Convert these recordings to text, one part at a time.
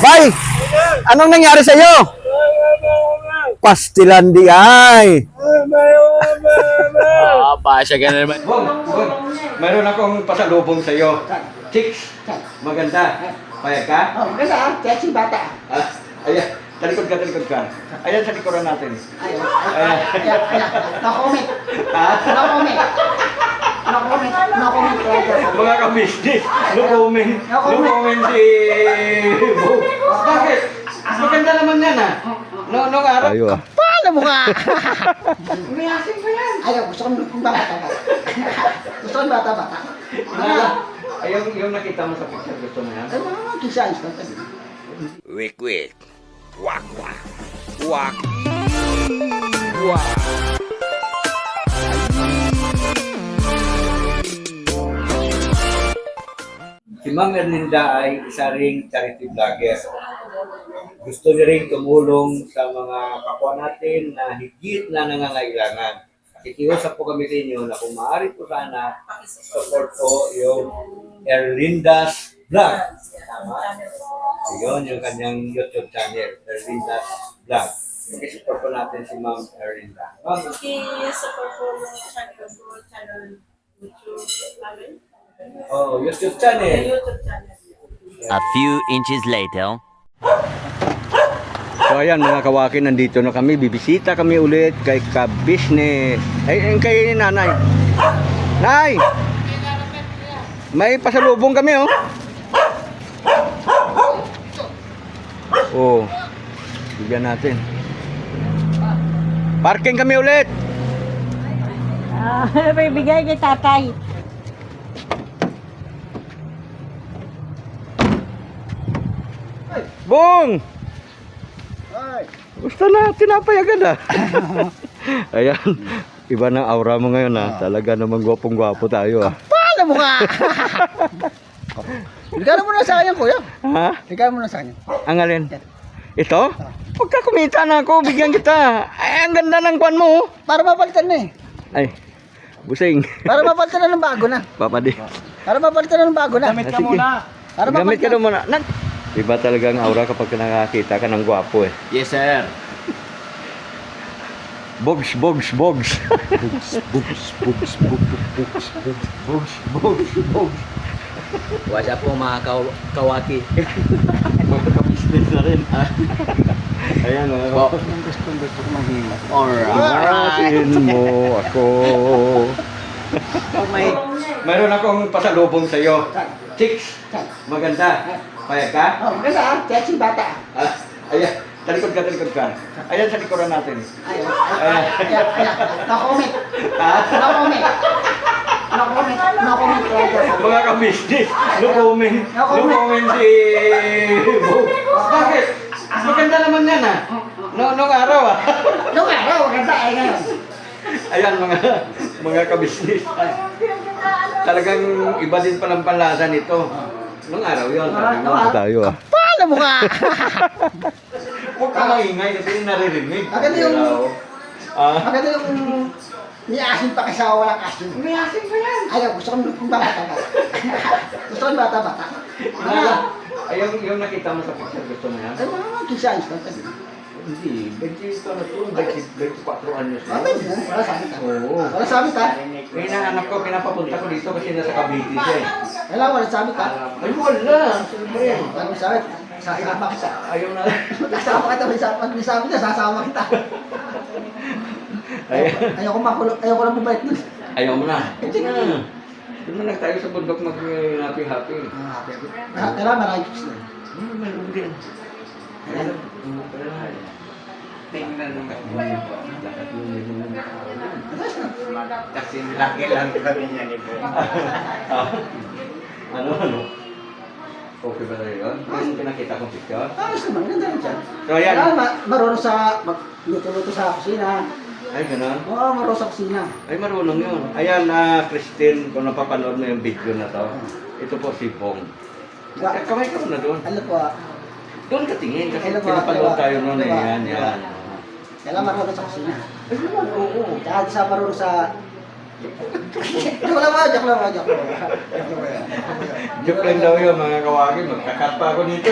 Bay, anong nangyari sa iyo? Pastilan di ay. Pasya ka na naman. Bong, mayroon akong pasalubong sa iyo. Chicks, maganda. Payag ka? Oh, kasi sexy bata. Ayan, talikod ka. Ayan sa likuran natin. Ayaw. No comment. No comment. No comment. No comment. Mga ka-business, no comment. No comment si Bong. Bakit? Maganda naman yan Nung araw. Tayo Paano mo nga? Umiyasin ko yan. Ayaw, gusto kong bata. Gusto kong bata. Ayaw yung nakita mo sa picture, gusto mo yan? Ay, mga kisayos ka. Wik. Wak. Wak. Wak. Si Ma'am Erlinda ay isa ring charity vlogger. Gusto niya rin tumulong sa mga kapwa natin na higit na nangangailangan. Ikiusap po kami sa inyo na kung maaari po sana, support po yung Erlinda's Vlog. Tama? Ayun, yung kanyang YouTube channel, Erlinda's Vlog. Support po natin si Ma'am Erlinda. Ma'am, support po yung channel YouTube namin. YouTube channel. YouTube channel. A few inches later. So ayan mga kawakin, nandito na kami. Bibisita kami ulit kay Ka-Business. Ay, kay nanay. Nay! May pasalubong kami Oh. Bigyan natin. Parking kami ulit. May bigay kay tatay. Bong! Gusto na, tinapay agad Ayan, iba ng aura mo ngayon Talaga namang gwapong-gwapo tayo Paano mo nga? Bigyan mo na sa kanya, kuya. Ha? Bigyan mo na sa kanya. Ang alin? Ito? Pagka kumita na ako, bigyan kita. Ay, ang ganda ng kwan mo Para mapalitan na Ay, busing. Para mapalitan na ng bago na. Papadi. Para mapalitan na ng bago na. Gamit ka muna. Para Gamit ka mapalitan. muna. Iba talaga ang aura kapag nakakita ka ng gwapo Yes, sir. Bogs. What's up po mga kawaki? Mga ka-business na rin. Ayan Gusto ko mahima. Alright. mo ako. Mayroon akong pasalubong sa iyo. Chicks, maganda. Payag ka? Oh, kasi sexy bata. Ayan, talikod ka. Ayan sa likuran natin. Ayaw. No comment. No comment. No comment. No comment. Mga ka-business, no comment. No comment si Bong. Bakit? Maganda naman yan Nung araw Nung araw, maganda ay ngayon. Ayan mga ka-business. Talagang iba din palang panlasa nito. Nung araw yun. Tayo Paano mo nga? Huwag ka maingay kasi yung naririnig. Maganda yung... Ah, Maganda yung... Niasin pa kasi walang asin. Niasin ko yan. Ayaw, gusto kong bata. Gusto kong bata. ayaw yung nakita mo sa picture, gusto mo yan? Ay, mga kisayos ka. Hindi, 20 pa na to, 24 anyos na. Wala sabi ka. Oo. Wala sabi ka. Kaya na anak ko, pinapapunta ko dito kasi nasa Cavite siya Wala sabi ka. Ay, wala. Siyempre. Wala sabi. Sasama kita. Ayaw na. Sasama kita. May sabi niya, sasama kita. Ayaw ko lang bumait nun. Ayaw mo na. Ito na. Doon na lang tayo sa bundok mag-happy-happy. Kailangan maraming chicks na. Meron din. Tingnan mo kasi laki lang kami niya ni Bo. Ano? Okay ba tayo yun? Yung pinakita kong picture? Ayos naman, ganda rin siya. So ayan. Marunong sa luto-luto sa kusina. Ay, gano'n? Oo, marunong sa kusina. Ay, marunong yun. Ayan, Christine, kung napapanood mo yung video na to, ito po si Bong. Kamay ka na doon. Alam po Doon ka tingin kasi Hello, pinapanood tayo noon eh. diba? Yan. Kailangan marunong sa kusina. Ay, oo. Tsaka di sa marunong sa Joke lang ba? Joke lang daw yun, mga kawaki. Magkakat pa ako dito.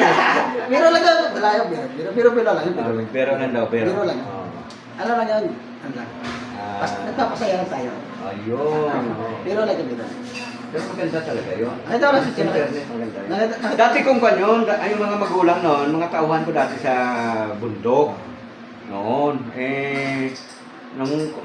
Biro lang yun. Wala yun, biro lang yun. Pero lang daw, pero. Biro lang. Oo. Ano lang yun? Ano lang. Basta nagpapasaya lang tayo. Ayun. Biro lang yun, biro. Pero maganda talaga yun. Nakita ko lang si Chino. Internet, maganda yun. Dati kong kanyon, ay yung mga magulang noon, mga tauhan ko dati sa bundok. Noon,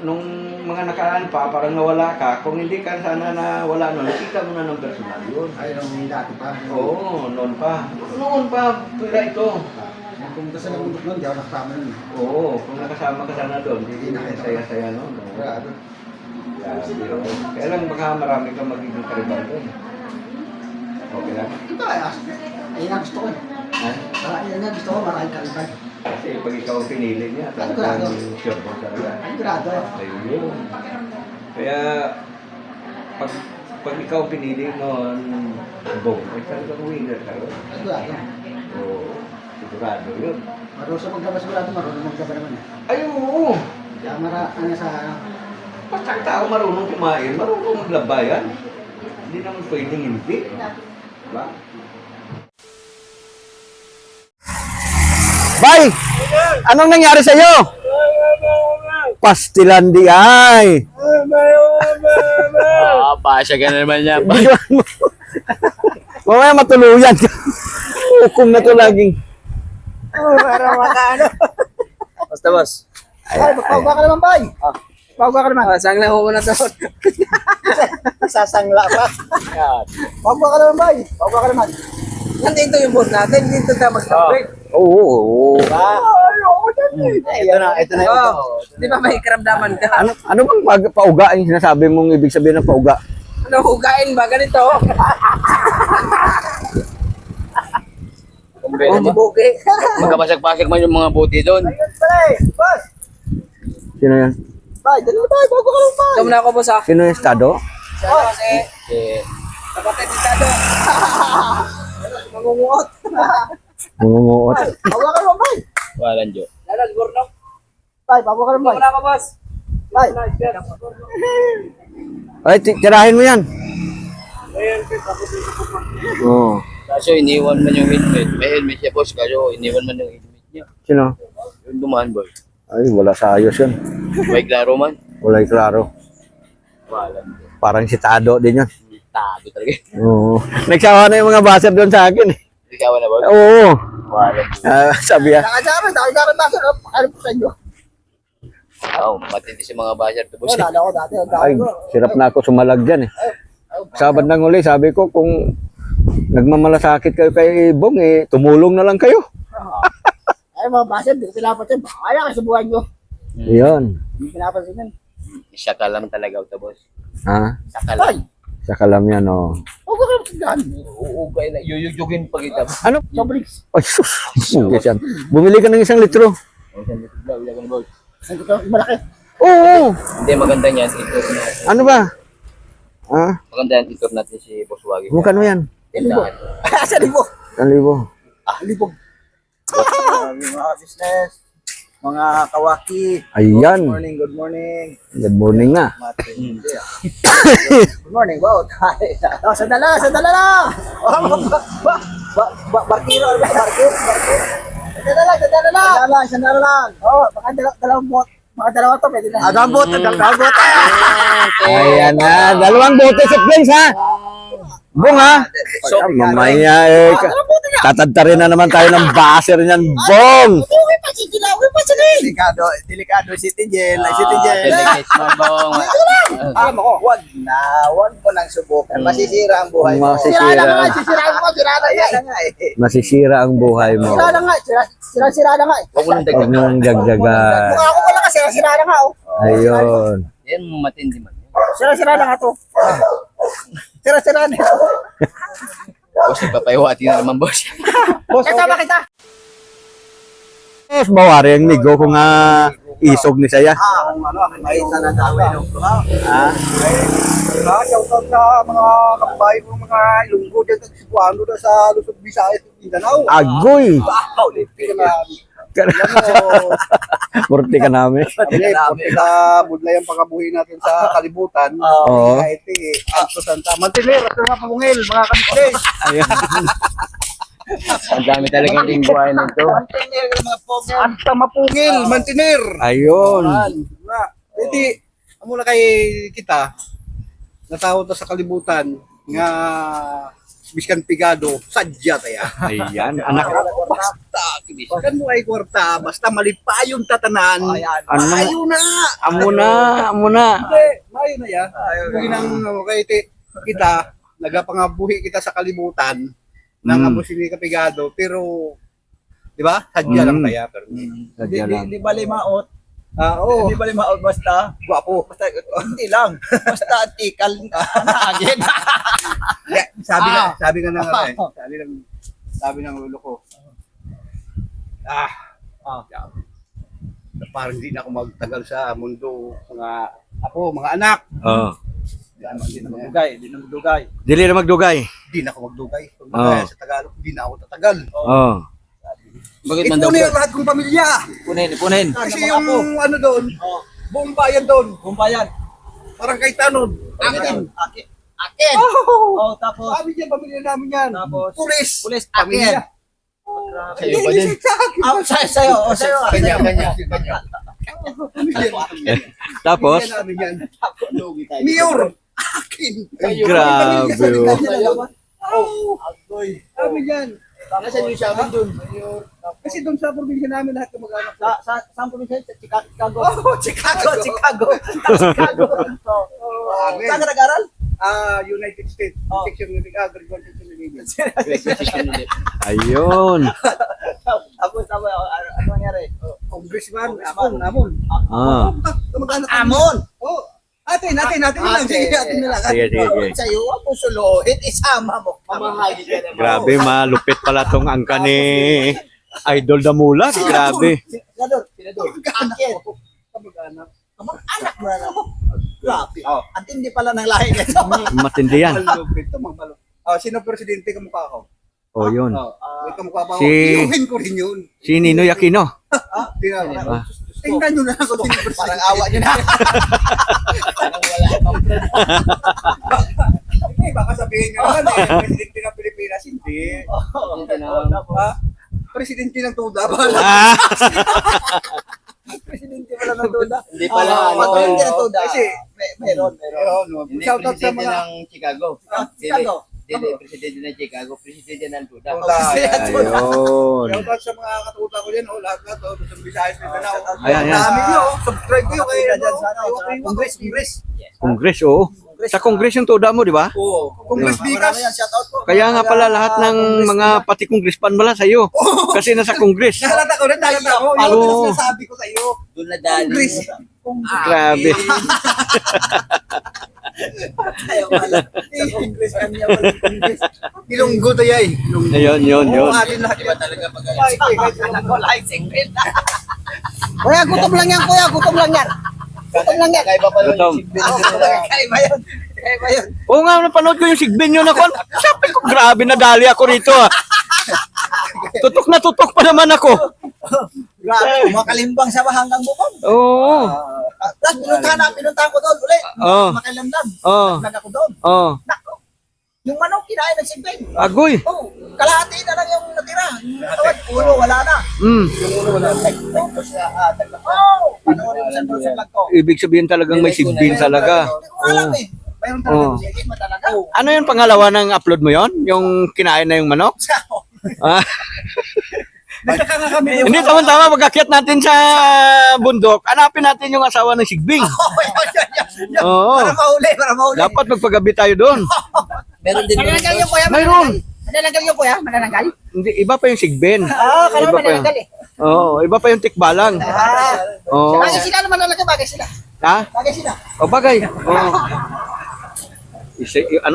nung mga nakaraan pa, parang nawala ka. Kung hindi ka sana nawala noon, nakita mo na ng personal yun. Ay, yung dati pa. Oo, noon pa. Noon pa, pila ito. Kung gusto na bundok nun, di ako nakasama nun. Oo, kung nakasama ka sana doon, hindi na saya-saya noon. Grabe. Pero, kaya lang baka marami kang magiging karibal doon. Okay lang. Ito ay, ayun ang gusto ko. Ha? Ayun ang gusto ko, maraming kalibag. Kasi pag ikaw ang pinili niya, Sigurado. talagang sure mo talaga. Sigurado. Ayun. Kaya, pag ikaw ang pinili noon, boom, ay talagang winner ka ron. Sigurado. Oo, sigurado yun. Marunong sa maglaba sigurado, marunong maglaba naman eh. Ay, oo. Kaya ano sa Pag ang tao marunong kumain, marunong maglaba yan. Hindi naman pwedeng hindi. Diba? Bay! Anong nangyari sa iyo? Pastilan di ay. Pasya ka na naman niya. Bigyan mo. Mamaya matuluyan ka. Hukom na to laging. Basta boss. Ay, magpauga ka naman, bay! Magpauga ka naman. Sangla ko na to. Sasangla pa. Magpauga ka naman, bay! Magpauga ka naman. Nandito yung boss natin. Dito ka mag-celebrate. Oo. Ito na yun. Di ba may karamdaman ka? Ano bang pauga yung sinasabi mong ibig sabihin ng pauga? Ano, hugain ba? Ganito. Kumbera mo. Buki. Magkapasag-pasag man yung mga buti doon. Ayun pala eh. Boss! Sino yan? Bay, dali na bay! Magpauga ka naman, bay! Ito na ako boss ha. Sino yung estado? Siya kasi. Kapatid ni Tado. Mangunguot. Mungunguot. Pauga ka naman, bay! Walang Jo. Lalag, Gorno. Bay, pauga ka naman, Ito bay! na ako boss. Bay! Ay, tirahin mo yan. Oo. Kaso iniwan man yung helmet. May helmet siya boss. Kaso iniwan man yung helmet niya. Sino? Yung dumaan boy. Ay, wala sa ayos yun. May klaro man. Wala'y klaro. Walang Jo. Parang sitado din yun. Tado talaga. Oo. Nagsawa na yung mga baser doon sa akin eh. Ikaw na boss. Oo. Walang Jo. Sabi yan. Nakasama, bakit? Ano po sa inyo? Oo, matindi si mga basher to boss. Wala na ako dati. Ay, sirap na ako sumalag dyan eh. Sabad ng uli, sabi ko kung nagmamalasakit kayo kay Bong eh, tumulong na lang kayo. Ay, mga baser, di ko pinapansin. Kaya kasi buhay nyo. Iyon. Hindi pinapansin yan. Siya ka lang talaga to boss. Ha? Siya ka lang. Sa kalam yan, oh. Huwag ka naman tignan. Uugay na. Yuyugin pa kita. Ano? Sobrings. Ay, sus. Yes, yan. Bumili ka ng 1 litro. Ang ito, malaki. Oo. Hindi, maganda niyan. Itur natin. Ano ba? Ha? Maganda yan. Itur natin si Boss Wagi. Magkano yan? Tindahan. Sa libo. 1,000. Libog. Mga business, mga kawaki. Ayan. Good morning. Good morning na. Good morning, wow. Oh, sandala lang. Barkiro, barkiro. Sandala lang. Oh, baka dalawang bot. Baka dalawa to, pwede na. Dalawang bot. Ayan na. 2 bote sa drinks, ha? Bong, ha? So, Mamaya, eh. Tatadtarin na naman tayo ng baser niyan, Bong. Okay pa, sige pa sila eh. Delikado si Tijel. Delicate mo bong. Alam mo ko, wag ko nang subukan. Masisira ang buhay mo. Masisira. Sira na nga eh. Masisira ang buhay mo. Sira na nga, sira na nga eh. Huwag mo nang Huwag mo nang dagdagan. Mukha ko pala kasi, sira na nga oh. Ayun. Yan matindi man. Sira na nga to. Sira na. Boss, ipapayawati na naman boss. Kasama kita. Tapos bawari ang nigo kung isog ni saya. May isa na dami nung Ha? shoutout sa mga kababayan ko, mga Ilonggo dyan sa Cebuano sa Luzon, Visayas, Mindanao. Agoy. Wow, Murti ka namin. Budlay ang pagkabuhi natin sa kalibutan. Oo. Kahit Alto Santa. Mantinir, at mga pamungil, mga kabisnes. Ayan. Ang dami talagang lingwahe nito. At mapungil, mantinir. Ayun. Hindi, amo na kay kita, natawag na sa kalibutan, nga biskan pigado, sadya taya. Ayan. Anak. Basta, biskan mo ay kwarta, basta malipayon tatanan. Ano? Mayo na. Amo na. Hindi, mayo na ya. Hindi nang kay kita, nagapangabuhi kita sa kalibutan, nang abusin ni kapigado, pero, di ba? Sadya lang taya. Pero, Sadya lang. Di bali maot. oo. Di bali maot basta. Guwapo. Basta hindi lang. Basta tikal na agad. Sabi nga ng sabi ng lolo ko. Parang hindi na ako magtagal sa mundo, mga anak. Oh. Di na magdugay, di na magdugay. Dili na magdugay. Hindi na ako magdugay. Pag magdugay sa Tagalog, hindi na ako tatagal. Oh. Bakit man daw? Ipunin ang lahat kong pamilya. Punin. Kasi yung ano doon, buong bayan doon, Kumbayan. parang kay Tanod. Akin. Akin. Oh, tapos. Sabi niya, pamilya namin yan. Tapos. Pulis. Pulis. Pamilya. Sa'yo ba din? Sa'yo. Kanya. Tapos, Pamilya namin yan. Mayor. Akin. grabe. Oh. Sabi niyan. Nasaan yung sabi dun? Kasi doon sa probinsya namin lahat ng mag-anak. Saan probinsya? Chicago. Oh, Chicago. Chicago. Amen. Saan ka nag-aral? United States. Section of Agriculture Television. Ayun. Tapos, ano nangyari? Congressman, Amon. Ah. Kamag-anak. Amon! Oh, atin na lang. Sige, atin na lang. Sige. Sa'yo, ako suluhin, isama mo. Mamahagi ka naman. Grabe, malupit pala tong angka ni Idol Damulag. Grabe. Senador. Akin. Kamag-anak. Kamag-anak mo na lang. Grabe. Ang tindi pala ng lahi nito. Matindi yan. Malupit to, mga malupit. Sino presidente kamukha ko? Oh, yun. May kamukha pa ako. Si- Iuhin ko rin yun. Si Ninoy Aquino. Tingnan nyo. Ah. Tingnan nyo na lang kung sino presidente. Parang awa nyo na. Okay, baka sabihin nyo naman presidente ng Pilipinas. Hindi. Presidente ng Tuda. Ah. Presidente pala ng Tuda. Hindi pala, Presidente ng Tuda. Kasi, Meron. Hindi Shoutout sa presidente mga ng Chicago. Chicago. Hindi presidente ng Chicago, presidente ng Duda. Tuda. Ayun. Shoutout sa mga katuta ko yan. Lahat na to. Sa Visayas na Mindanao. Ayan. Dami nyo. Subscribe nyo kay Congress. Congress, oo. Sa Congress yung tuda mo, di ba? Oo. Congress Bigas. Marami yan, shoutout po. Kaya nga pala lahat ng mga pati congressman pala sa'yo. Kasi nasa Congress. Nahalata ko rin. Nahalata ko. Oo. Yung sinasabi ko sa iyo. Doon na dali. Congress. Grabe. Ayaw pala. Sa Congress kanya pala. Congress. Ilonggo to yay. Ayun, yun. Oo, atin lahat. Iba talaga pag Ako lang secret. Kuya, gutom lang yan. Gutom lang yan. Kaiba pa lang Gutom. yung sigbin nila. Kaya ba yun? Oo nga, napanood ko yung sigbin yun ako. Sabi ko, grabe nadali ako rito ah. Tutok na tutok pa naman ako. Grabe, makalimbang sa hanggang bukod. Oo. Tapos pinuntahan ko doon ulit. Oo. Makilamdam. Oo. Nag ako doon. Oo. Nako. Yung manok kinain ng sigbin. Agoy. Oh, kalahati na lang yung natira. Yung katawan, ulo, wala na. Tapos, panoorin mo sa doon sa vlog ko. Ibig sabihin talagang may sigbin talaga. Hindi ko alam eh. Mayroon Oo. talaga. Sige, matalaga. Ano yung pangalawa ng upload mo yon? Yung kinain na yung manok? Ah, Nagtaka nga kami. hindi, tama-tama. Pag-akyat natin sa bundok, hanapin natin yung asawa ng sigbing. Oo. Para mahuli. Dapat magpagabi tayo doon. Meron din Manananggal yung kuya. Mayroon. Manananggal yung kuya. Manananggal. Hindi, iba pa yung sigbin. Kala Iba mo pa yung, manananggal eh. oo, iba pa yung tikbalang. Oo. Bagay sila naman nalagay, bagay sila. Ha? Bagay sila. O bagay. Oo.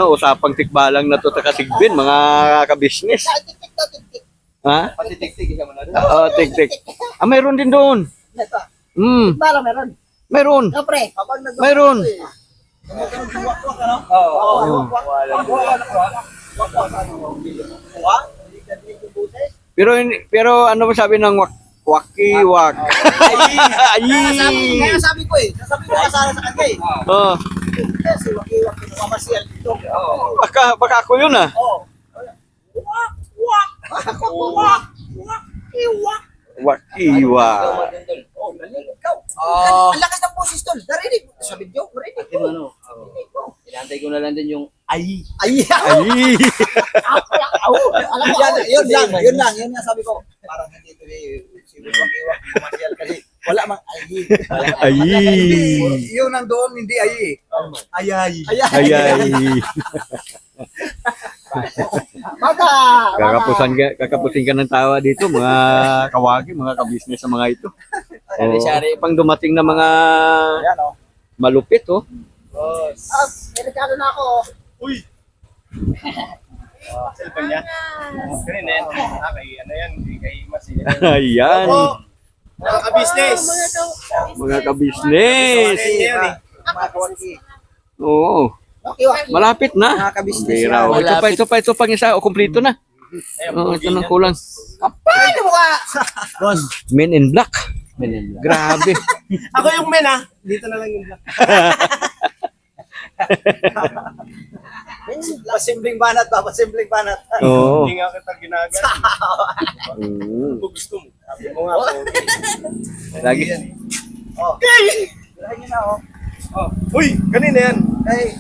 Usapang tikbalang na to sigbin, mga kabisnes. Tik-tik to, tik-tik. Ha? Patitik-tik isa mo na doon. Oo, tik-tik. Mayroon din doon. Ito. Hmm, Meron. mayroon. Kapre. Mayroon. Pero ano ba sabi ng Wakiwak. Kaya sabi ko kasala sa kanya eh. Oh, Kasi wakiwak yung mamasyal dito. baka ako yun ah. Wakiwak. Ang lakas ng boses tol. Narinig. Sabi niyo, narinig ko. Ano? Inantay ko na lang din yung Ay. Ay. Alam mo, yun lang sabi ko. Parang nandito si wakiwak yung mamasyal kasi wala mang ay. Ay. Yun nandoon, hindi ay eh. Ayay. Ayay. Baka! Kakapusin ka ng tawa dito, mga kawagi, mga kabisnes sa mga ito. Sari-sari. Pang dumating na mga Ayan o. malupit, oh. Delikado na ako. Cellphone niya. Kanina yan. Kay ano yan, kay Masi. Ayan, Mga ka-business. mga kabisnes. Mga kawaki. Oo, Wakiwak. malapit na. Mga kabisnes. Bira, oh. Ito pa ang isa, o kumpleto na. Ito na kulang. Ay, di mo ka! Men in Black. Grabe. Ako yung men ah. Dito na lang yung black. Pasimpleng banat ba? Pasimpleng banat. Oo. Hindi nga kita ginagal. Mm. Kung gusto mo. Sabi mo nga po. Lagi. Oh. Bilhin niyo na oh. Uy, kanina yan. Ay,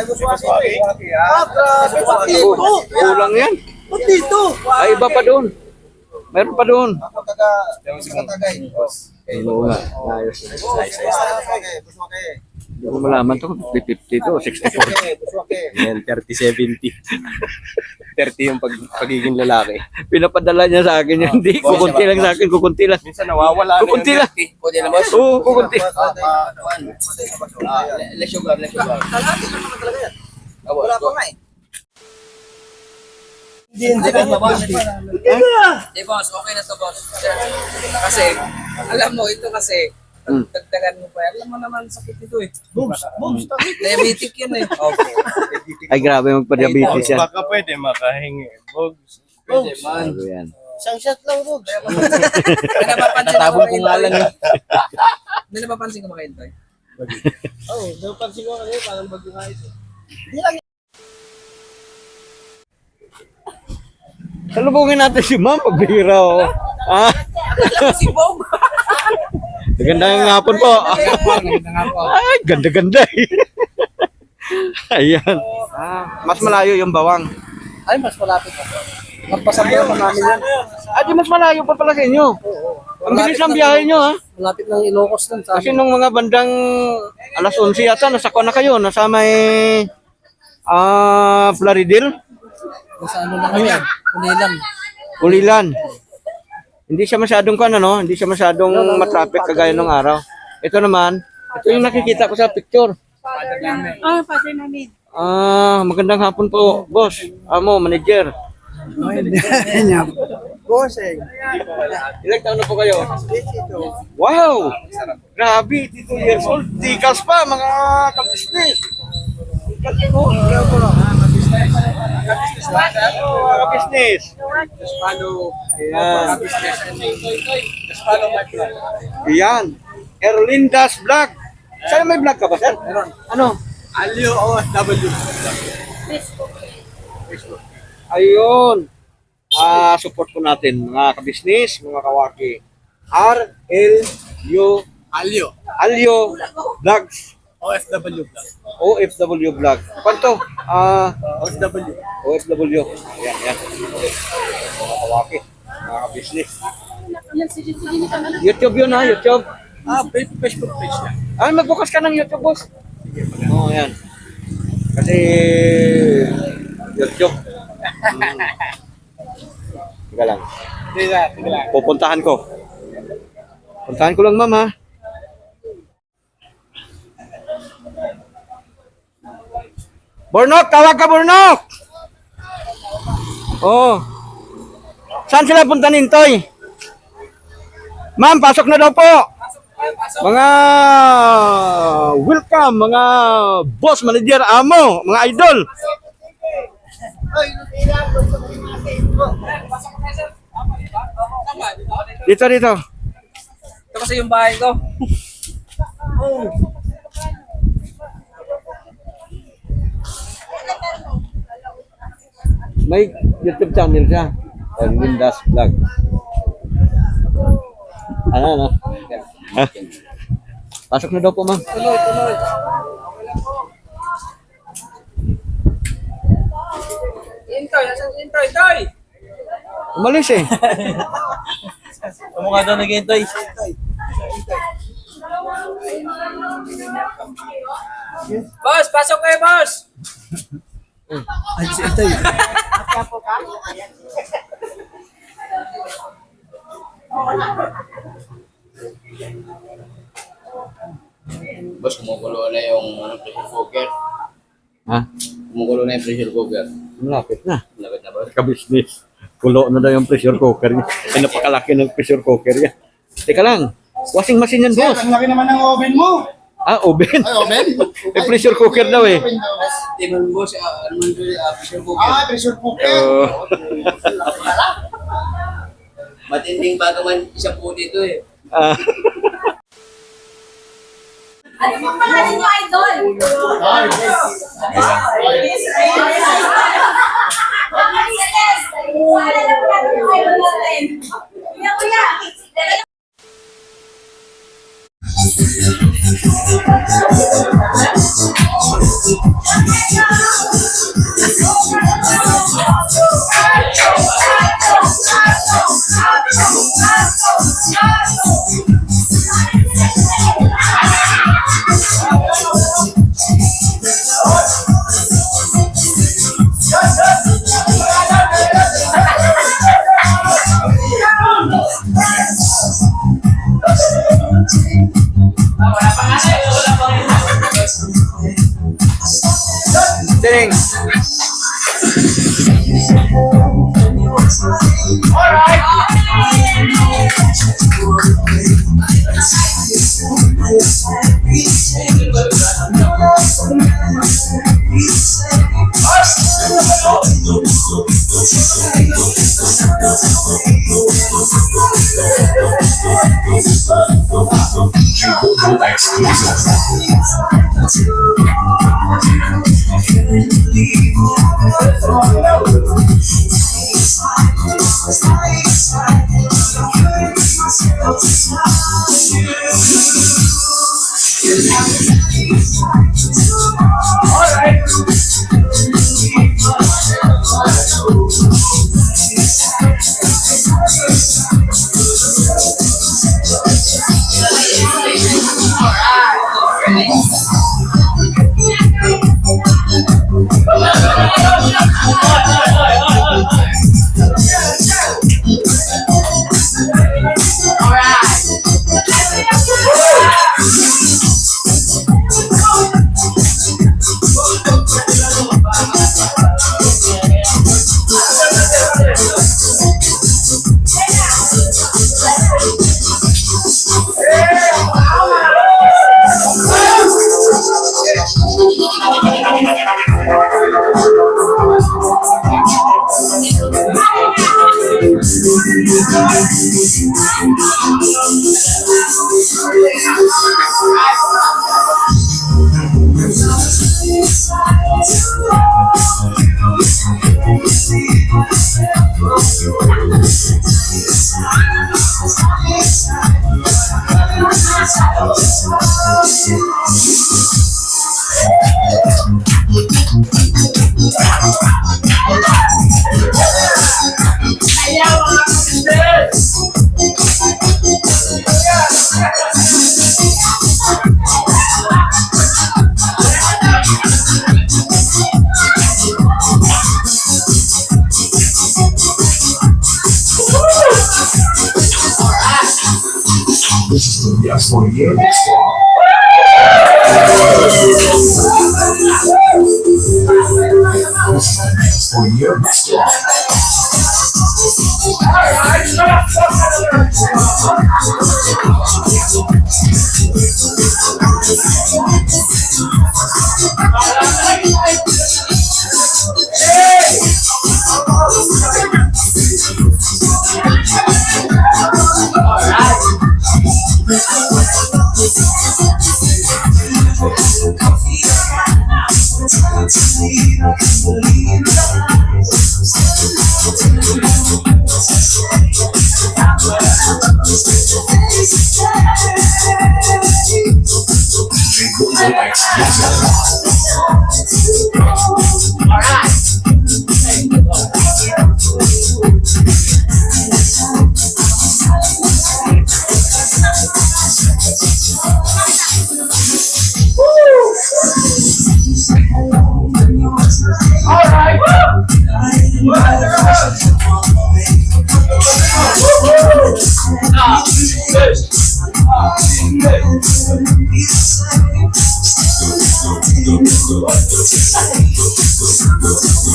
buswaki. Buswaki, Grabe, pati. Oh, kulang yan. Ba't dito? Ay, iba pa doon. Meron pa doon. Ako tagay. Oo nga. Ayos. Buswaki. Hindi ko malaman to. 50 to, 64. Buswaki. Yan, 30-70. 30 yung pagiging lalaki. Pinapadala niya sa akin yun. Hindi, kukunti lang sa akin. Kukunti lang. Minsan nawawala Kukunti lang. Pwede na boss? Oo, kukunti. Less sugar, less sugar. Kalahati lang naman talaga yan. Abo, Wala pa nga eh. Hindi boss, okay na to boss. Kasi, alam mo, ito kasi, dagdagan mo pa. Alam mo naman sakit ito eh. Boobs, Diabetic yan eh. Okay. Ay, grabe magpa-diabetes yan. Baka pwede makahingi. Bogs. Pwede man. Grabe yan. Isang shot lang, Boobs. May napapansin ako Tabong ko nga lang yun. yun. May napapansin ka makain tayo. Oo, napansin ko kanina, parang mag-ayos eh. Salubungin natin si Ma'am, pagbihira oh. Ah, Si Bob! magandang hapon po. Ay, ganda-ganda eh. Ayan. Mas malayo yung bawang. Ay, mas malapit ako. Magpasabay pa namin yan. Ay, di mas malayo pa pala sa inyo. Ang bilis ng biyahe nyo ha. Malapit ng Ilocos lang sa Kasi nung mga bandang alas 11 yata, nasa na kayo, nasa may Plaridel, Sa ano lang yan. Unilan. Ulilan. Hindi siya masyadong hindi siya masyadong matraffic kagaya ng araw. Ito naman, ito yung nakikita ko sa picture. Father namin. Magandang hapon po, boss. Amo, manager. Bossing. Ilang taon na po kayo? Wow! Grabe, 2 years old. Tikas pa, mga kabisnes. Tikas po. Mga kabisnes. Ayan. Ayan. Erlinda's Vlog. Saan may vlog ka ba, sir? Meron. Ano? Alyo OFW. Ayun. Support po natin mga kabisnes, mga kawaki. RLU Alyo Vlogs. OFW vlog. OFW Vlog. Kwanto? OFW. OFW. Ayan, ayan. Mga kawaki, mga kabisnes. YouTube yun ha, YouTube. Facebook page lang. Magbukas ka ng YouTube, boss. Oo, ayan. Kasi YouTube. Teka lang. Sige lang. Pupuntahan ko. Puntahan ko lang, ma'am, ha? Burnok! Tawag ka, Burnok! Oh. Saan sila punta nintoy? Ma'am, pasok na daw po. Mga welcome, mga boss, manager, amo, mga idol. Dito. sa yung bahay ko. May YouTube channel siya. Lindas Vlog. Ano? Ha? Pasok na daw po, ma'am. Tuloy. Intoy, nasan si Intoy? Intoy! Umalis eh. Kumukha daw nag-intoy. Boss, pasok kayo, boss! Ay, si intoy. Boss, kumukulo na yung pressure cooker. Ha? Kumukulo na yung pressure cooker. Malapit na. Lapit na boss. Ka-business. Kulo na daw yung pressure cooker niya. Ay, napakalaki ng pressure cooker niya. Teka lang. Washing machine yan, Sir, boss. ang laki naman ng oven mo. Ah, oven. Ay, oven? May pressure cooker daw eh. Oven daw. Di ba boss, ano man ito, pressure cooker. Ah, pressure cooker. Oh. Matinding bago man isang po dito eh. Ah. Ano pong pangalan niyo, Idol? Ay, Yes! Wala na po natin yung Idol natin. Kuya! Tiring.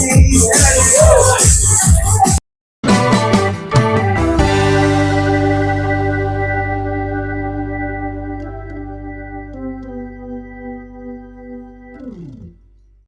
Thank you.